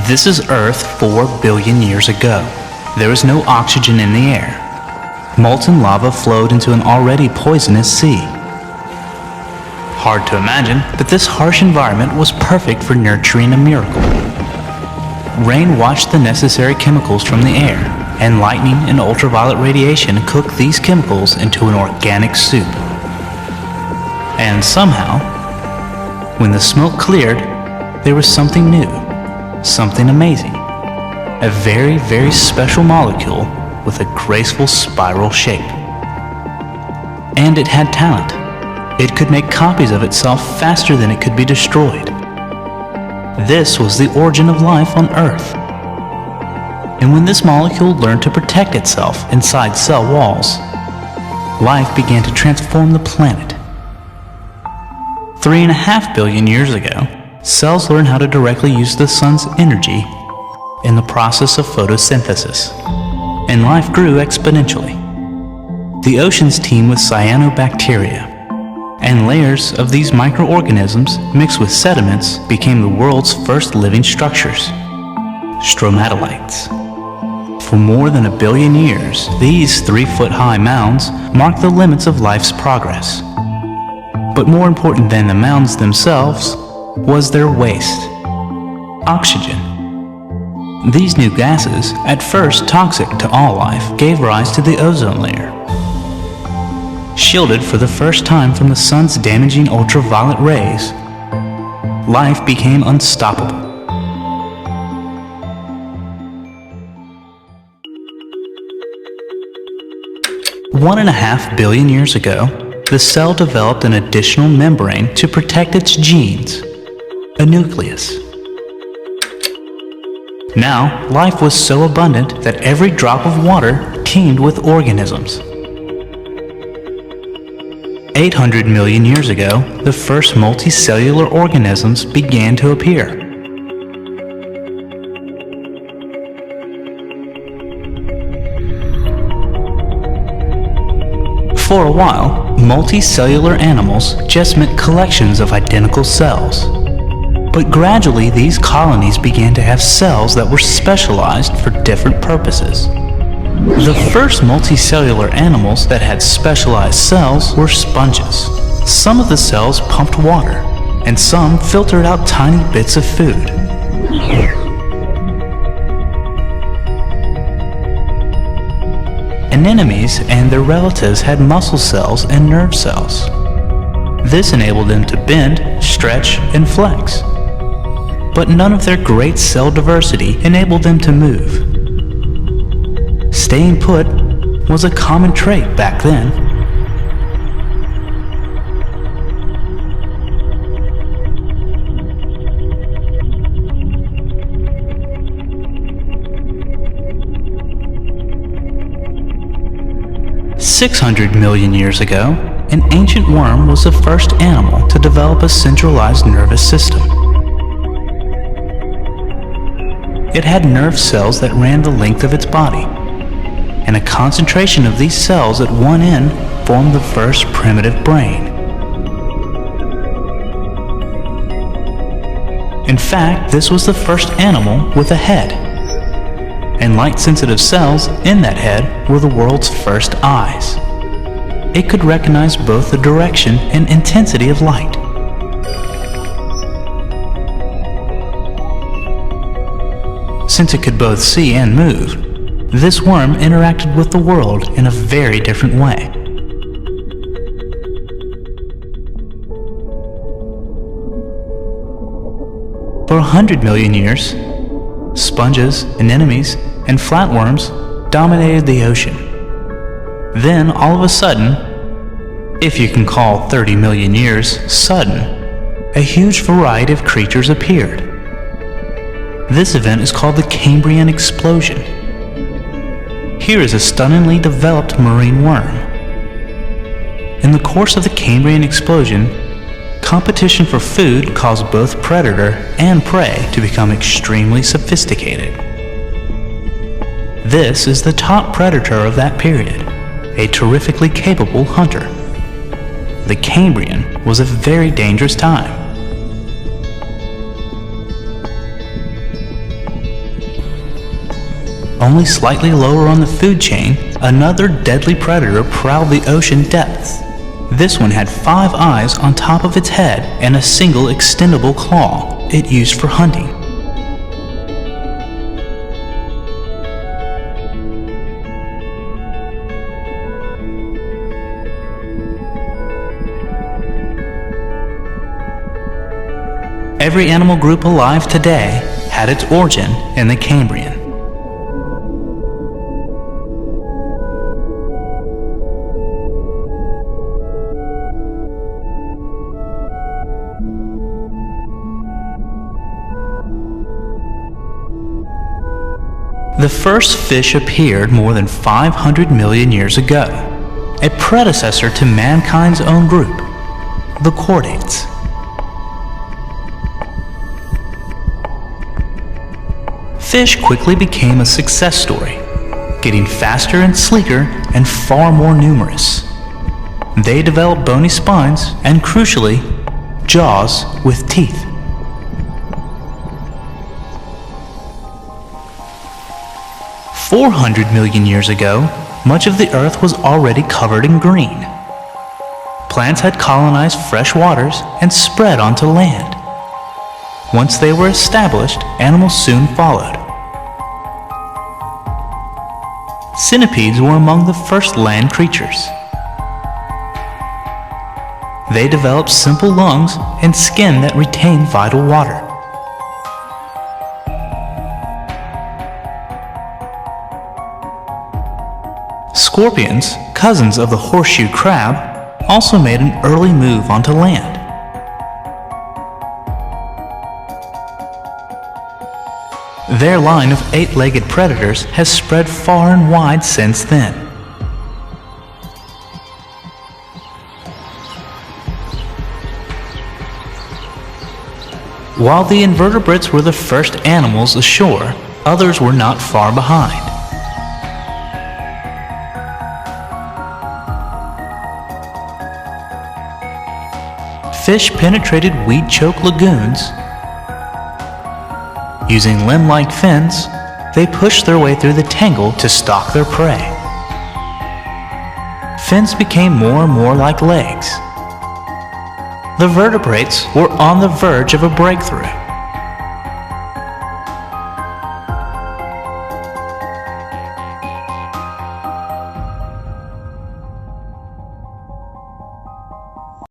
This is Earth 4 billion years ago. There was no oxygen in the air. Molten lava flowed into an already poisonous sea. Hard to imagine, but this harsh environment was perfect for nurturing a miracle. Rain washed the necessary chemicals from the air, and lightning and ultraviolet radiation cooked these chemicals into an organic soup. And somehow, when the smoke cleared, there was something new, something amazing. A very, very special molecule with a graceful spiral shape. And it had talent. It could make copies of itself faster than it could be destroyed. This was the origin of life on Earth. And when this molecule learned to protect itself inside cell walls, life began to transform the planet. 3.5 billion years ago, cells learned how to directly use the sun's energy in the process of photosynthesis, and life grew exponentially. The oceans teem with cyanobacteria, and layers of these microorganisms mixed with sediments became the world's first living structures, stromatolites. For more than 1 billion years, these 3-foot-high mounds marked the limits of life's progress. But more important than the mounds themselves was their waste, oxygen. These new gases, at first toxic to all life, gave rise to the ozone layer. Shielded for the first time from the sun's damaging ultraviolet rays, life became unstoppable. One and a half billion years ago, the cell developed an additional membrane to protect its genes, a nucleus. Now, life was so abundant that every drop of water teemed with organisms. 800 million years ago, the first multicellular organisms began to appear. For a while, multicellular animals just meant collections of identical cells. But gradually, these colonies began to have cells that were specialized for different purposes. The first multicellular animals that had specialized cells were sponges. Some of the cells pumped water, and some filtered out tiny bits of food. Anemones and their relatives had muscle cells and nerve cells. This enabled them to bend, stretch, and flex. But none of their great cell diversity enabled them to move. Staying put was a common trait back then. "600 million years ago, an ancient worm was the first animal to develop a centralized nervous system. It had nerve cells that ran the length of its body, and a concentration of these cells at one end formed the first primitive brain. In fact, this was the first animal with a head, and light-sensitive cells in that head were the world's first eyes. It could recognize both the direction and intensity of light. Since it could both see and move, this worm interacted with the world in a very different way. For 100 million years, sponges, anemones, and flatworms dominated the ocean. Then, all of a sudden, if you can call 30 million years sudden, a huge variety of creatures appeared. This event is called the Cambrian explosion. Here is a stunningly developed marine worm. In the course of the Cambrian explosion, competition for food caused both predator and prey to become extremely sophisticated. This is the top predator of that period, a terrifically capable hunter. The Cambrian was a very dangerous time. Only slightly lower on the food chain, another deadly predator prowled the ocean depths. This one had 5 eyes on top of its head and a single extendable claw it used for hunting. Every animal group alive today had its origin in the Cambrian. The first fish appeared more than 500 million years ago, a predecessor to mankind's own group, the chordates. Fish quickly became a success story, getting faster and sleeker and far more numerous. They developed bony spines and, crucially, jaws with teeth. "400 million years ago, much of the earth was already covered in green. Plants had colonized fresh waters and spread onto land. Once they were established, animals soon followed. Centipedes were among the first land creatures. They developed simple lungs and skin that retained vital water. Scorpions, cousins of the horseshoe crab, also made an early move onto land. Their line of 8-legged predators has spread far and wide since then. While the invertebrates were the first animals ashore, others were not far behind. Fish penetrated weed-choked lagoons. Using limb-like fins, they pushed their way through the tangle to stalk their prey. Fins became more and more like legs. The vertebrates were on the verge of a breakthrough.